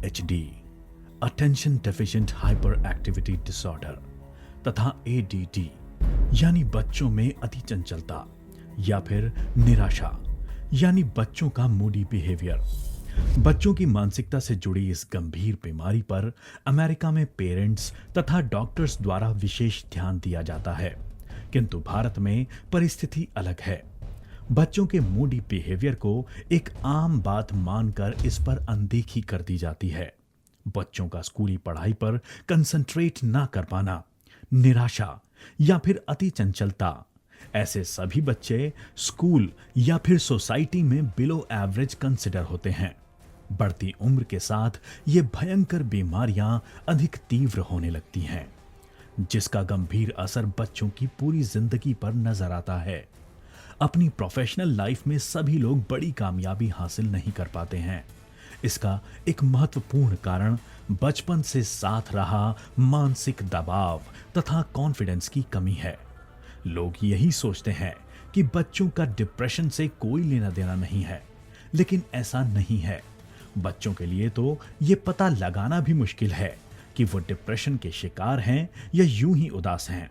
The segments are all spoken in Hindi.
ADHD, attention deficient hyper activity disorder तथा ADD यानी बच्चों में अति चंचलता या फिर निराशा यानी बच्चों का मूडी बिहेवियर। बच्चों की मानसिकता से जुड़ी इस गंभीर बीमारी पर अमेरिका में पेरेंट्स तथा डॉक्टर्स द्वारा विशेष ध्यान दिया जाता है, किंतु भारत में परिस्थिति अलग है। बच्चों के मूडी बिहेवियर को एक आम बात मानकर इस पर अनदेखी कर दी जाती है। बच्चों का स्कूली पढ़ाई पर कंसंट्रेट ना कर पाना, निराशा या फिर अति चंचलता, ऐसे सभी बच्चे स्कूल या फिर सोसाइटी में बिलो एवरेज कंसिडर होते हैं। बढ़ती उम्र के साथ ये भयंकर बीमारियां अधिक तीव्र होने लगती हैं, जिसका गंभीर असर बच्चों की पूरी जिंदगी पर नजर आता है। अपनी प्रोफेशनल लाइफ में सभी लोग बड़ी कामयाबी हासिल नहीं कर पाते हैं। इसका एक महत्वपूर्ण कारण बचपन से साथ रहा मानसिक दबाव तथा कॉन्फिडेंस की कमी है। लोग यही सोचते हैं कि बच्चों का डिप्रेशन से कोई लेना देना नहीं है, लेकिन ऐसा नहीं है। बच्चों के लिए तो ये पता लगाना भी मुश्किल है कि वो डिप्रेशन के शिकार हैं या यूं ही उदास हैं।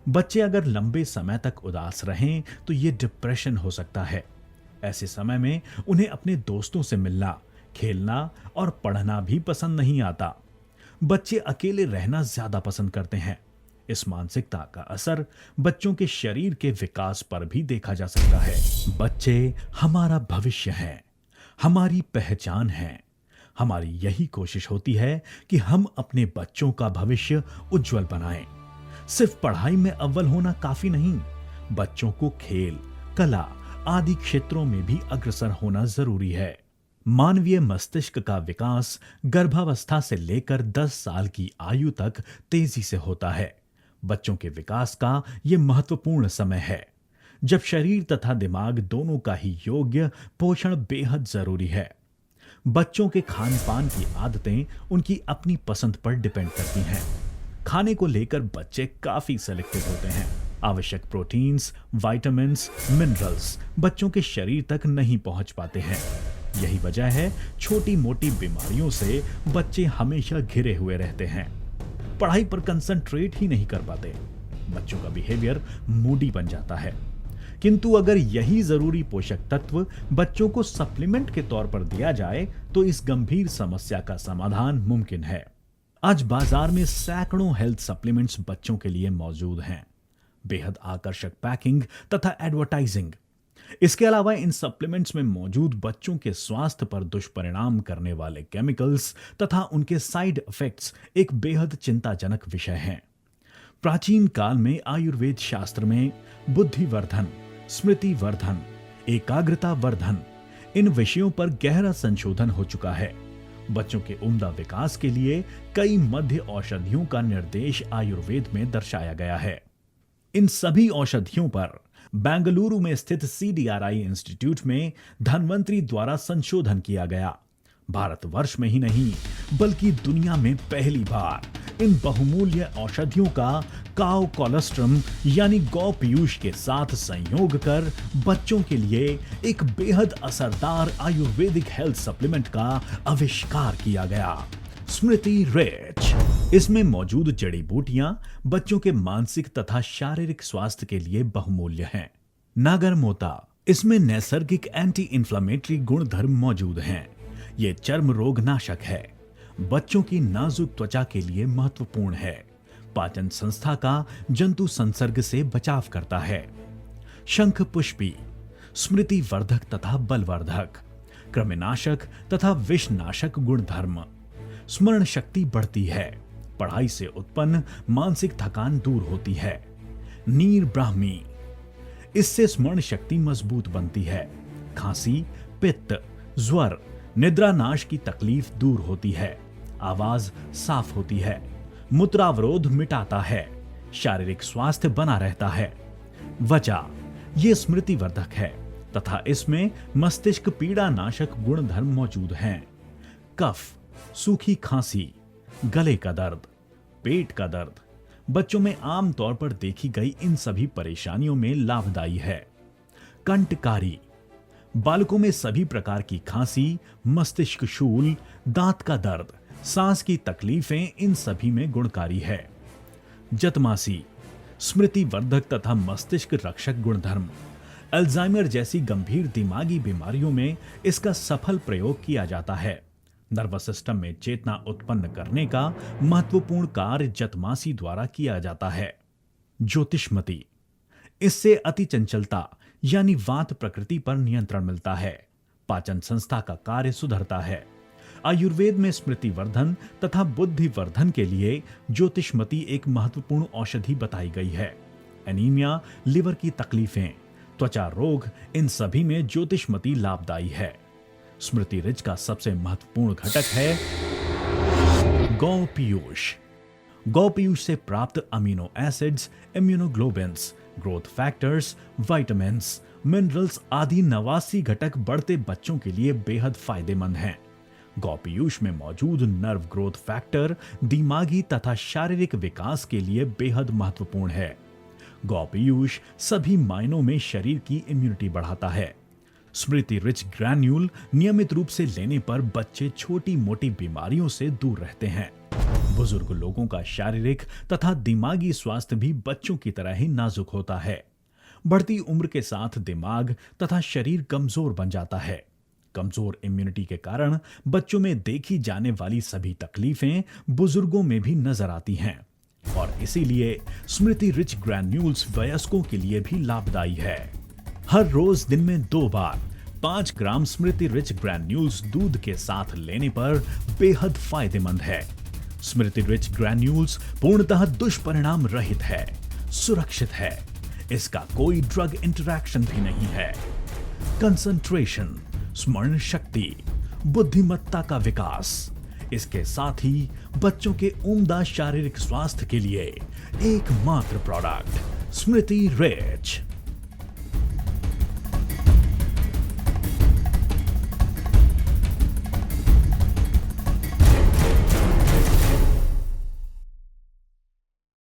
बच्चे अगर लंबे समय तक उदास रहें तो ये डिप्रेशन हो सकता है। ऐसे समय में उन्हें अपने दोस्तों से मिलना, खेलना और पढ़ना भी पसंद नहीं आता। बच्चे अकेले रहना ज्यादा पसंद करते हैं। इस मानसिकता का असर बच्चों के शरीर के विकास पर भी देखा जा सकता है। बच्चे हमारा भविष्य हैं, हमारी पहचान है। हमारी यही कोशिश होती है कि हम अपने बच्चों का भविष्य उज्जवल बनाएं। सिर्फ पढ़ाई में अव्वल होना काफी नहीं, बच्चों को खेल, कला आदि क्षेत्रों में भी अग्रसर होना जरूरी है। मानवीय मस्तिष्क का विकास गर्भावस्था से लेकर 10 साल की आयु तक तेजी से होता है। बच्चों के विकास का यह महत्वपूर्ण समय है, जब शरीर तथा दिमाग दोनों का ही योग्य पोषण बेहद जरूरी है। बच्चों के खान पान की आदतें उनकी अपनी पसंद पर डिपेंड करती हैं। खाने को लेकर बच्चे काफी सेलेक्टिव होते हैं। आवश्यक प्रोटीन्स, विटामिन्स, मिनरल्स बच्चों के शरीर तक नहीं पहुंच पाते हैं। यही वजह है छोटी मोटी बीमारियों से बच्चे हमेशा घिरे हुए रहते हैं। पढ़ाई पर कंसंट्रेट ही नहीं कर पाते। बच्चों का बिहेवियर मूडी बन जाता है। किंतु अगर यही जरूरी पोषक तत्व बच्चों को सप्लीमेंट के तौर पर दिया जाए तो इस गंभीर समस्या का समाधान मुमकिन है। आज बाजार में सैकड़ों हेल्थ सप्लीमेंट्स बच्चों के लिए मौजूद हैं। बेहद आकर्षक पैकिंग तथा एडवर्टाइजिंग। इसके अलावा इन सप्लीमेंट्स में मौजूद बच्चों के स्वास्थ्य पर दुष्परिणाम करने वाले केमिकल्स तथा उनके साइड इफेक्ट्स एक बेहद चिंताजनक विषय हैं। प्राचीन काल में आयुर्वेद शास्त्र में बुद्धिवर्धन, स्मृति वर्धन, एकाग्रता वर्धन इन विषयों पर गहरा संशोधन हो चुका है। बच्चों के उम्दा विकास के लिए कई मध्य औषधियों का निर्देश आयुर्वेद में दर्शाया गया है। इन सभी औषधियों पर बेंगलुरु में स्थित CDRI इंस्टीट्यूट में धन्वंतरी द्वारा संशोधन किया गया। भारतवर्ष में ही नहीं बल्कि दुनिया में पहली बार इन बहुमूल्य औषधियों का काउ कोलोस्ट्रम यानी गौ पीयूष के साथ संयोग कर बच्चों के लिए एक बेहद असरदार आयुर्वेदिक हेल्थ सप्लीमेंट का आविष्कार किया गया, स्मृति रिच। इसमें मौजूद जड़ी बूटियां बच्चों के मानसिक तथा शारीरिक स्वास्थ्य के लिए बहुमूल्य हैं। नागरमोता, इसमें नैसर्गिक एंटी इंफ्लेमेटरी गुण धर्म मौजूद हैं। ये चर्म रोग नाशक है, बच्चों की नाजुक त्वचा के लिए महत्वपूर्ण है, पाचन संस्था का जंतु संसर्ग से बचाव करता है। शंख पुष्पी, स्मृति वर्धक तथा बलवर्धक, कृमिनाशक तथा विषनाशक गुण धर्म, स्मरण शक्ति बढ़ती है, पढ़ाई से उत्पन्न मानसिक थकान दूर होती है। नीर ब्राह्मी, इससे स्मरण शक्ति मजबूत बनती है, खांसी, पित्त, ज्वर, निद्रा नाश की तकलीफ दूर होती है, आवाज साफ होती है, मूत्रावरोध मिटाता है, शारीरिक स्वास्थ्य बना रहता है। वचा, ये स्मृति वर्धक है तथा इसमें मस्तिष्क पीड़ा नाशक गुण धर्म मौजूद हैं। कफ, सूखी खांसी, गले का दर्द, पेट का दर्द बच्चों में आमतौर पर देखी गई इन सभी परेशानियों में लाभदायी है। कंटकारी, बालकों में सभी प्रकार की खांसी, मस्तिष्क शूल, दांत का दर्द, सांस की तकलीफें इन सभी में गुणकारी है। जतमासी, स्मृति वर्धक तथा मस्तिष्क रक्षक गुणधर्म। अल्जाइमर जैसी गंभीर दिमागी बीमारियों में इसका सफल प्रयोग किया जाता है। नर्वस सिस्टम में चेतना उत्पन्न करने का महत्वपूर्ण कार्य जतमासी द्वारा किया जाता है। ज्योतिष्मति, इससे अति चंचलता यानी वात प्रकृति पर नियंत्रण मिलता है। पाचन संस्था का कार्य सुधरता है। आयुर्वेद में स्मृति वर्धन तथा बुद्धि वर्धन के लिए ज्योतिष्मति एक महत्वपूर्ण औषधि बताई गई है। एनीमिया, लिवर की तकलीफें, त्वचा रोग, इन सभी में ज्योतिष्मति लाभदायी है। स्मृति रिच का सबसे महत्वपूर्ण घटक है गौ पीयूष। गौ पीयूष से प्राप्त amino acids, immunoglobins, growth factors, vitamins, minerals आदि 89 घटक बढ़ते बच्चों के लिए बेहद फायदेमंद हैं। गौ पीयूष में मौजूद नर्व ग्रोथ फैक्टर दिमागी तथा शारीरिक विकास के लिए बेहद महत्वपूर्ण है। गौ पीयूष सभी मायनों में शरीर की इम्यूनिटी बढ़ाता है। स्मृति रिच ग्रैन्यूल नियमित रूप से लेने पर बच्चे छोटी मोटी बीमारियों से दूर रहते हैं। बुजुर्ग लोगों का शारीरिक तथा दिमागी स्वास्थ्य भी बच्चों की तरह ही नाजुक होता है। बढ़ती उम्र के साथ दिमाग तथा शरीर कमजोर बन जाता है। कमजोर इम्यूनिटी के कारण बच्चों में देखी जाने वाली सभी तकलीफें बुजुर्गों में भी नजर आती हैं और इसीलिए स्मृति रिच ग्रैन्यूल्स वयस्कों के लिए भी लाभदायी है। हर रोज दिन में 2 बार 5 ग्राम स्मृति रिच ग्रैन्यूल्स दूध के साथ लेने पर बेहद फायदेमंद है। स्मृति रिच ग्रैन्यूल्स पूर्णतः दुष्परिणाम रहित है, सुरक्षित है। इसका कोई ड्रग इंटरैक्शन भी नहीं है। कंसंट्रेशन, स्मरण शक्ति, बुद्धिमत्ता का विकास, इसके साथ ही बच्चों के उम्दा शारीरिक स्वास्थ्य के लिए एकमात्र प्रोडक्ट स्मृति रिच।